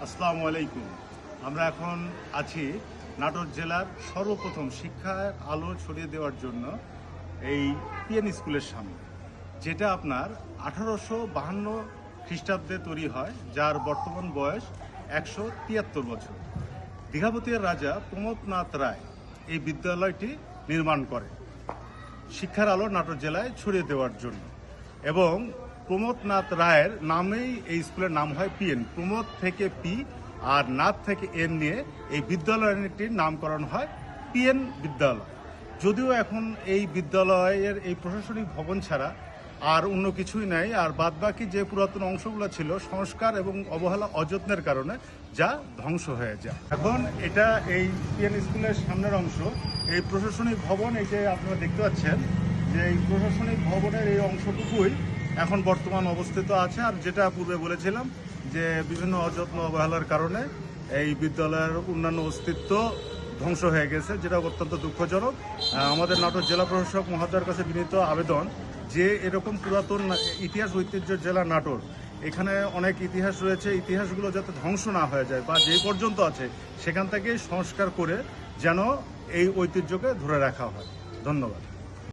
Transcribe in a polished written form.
আসসালামু আলাইকুম। আমরা এখন আছি নাটোর জেলার সর্বপ্রথম শিক্ষার আলো ছড়িয়ে দেওয়ার জন্য এই পিএন স্কুলের সামনে, যেটা আপনার 1852 খ্রিস্টাব্দে তৈরি হয়, যার বর্তমান বয়স 173 বছর। দীঘাপতিয়ার রাজা প্রমথনাথ রায় এই বিদ্যালয়টি নির্মাণ করে শিক্ষার আলো নাটোর জেলায় ছড়িয়ে দেওয়ার জন্য, এবং প্রমথনাথ রায়ের নামেই এই স্কুলের নাম হয় পিএন। প্রমথ থেকে পি আর নাথ থেকে এন নিয়ে এই বিদ্যালয়টির নামকরণ হয় পিএন বিদ্যালয়। যদিও এখন এই বিদ্যালয়ের এই প্রশাসনিক ভবন ছাড়া আর অন্য কিছুই নাই, আর বাদবাকি যে পুরাতন অংশগুলো ছিল সংস্কার এবং অবহেলা অযত্নের কারণে যা ধ্বংস হয়ে যায়। এখন এটা এই পিএন স্কুলের সামনের অংশ, এই প্রশাসনিক ভবন, এই যে আপনারা দেখতে পাচ্ছেন যে এই প্রশাসনিক ভবনের এই অংশটুকুই এখন বর্তমান অবস্থিত আছে। আর যেটা পূর্বে বলেছিলাম যে বিভিন্ন অযত্ন অবহেলার কারণে এই বিদ্যালয়ের অন্যান্য অস্তিত্ব ধ্বংস হয়ে গেছে, যেটা অত্যন্ত দুঃখজনক। আমাদের নাটোর জেলা প্রশাসক মহোদয়ের কাছে বিনীত আবেদন যে এরকম পুরাতন ইতিহাস ঐতিহ্যের জেলা নাটোর, এখানে অনেক ইতিহাস রয়েছে, ইতিহাসগুলো যাতে ধ্বংস না হয়ে যায় বা যে পর্যন্ত আছে সেখান থেকে সংস্কার করে যেন এই ঐতিহ্যকে ধরে রাখা হয়। ধন্যবাদ।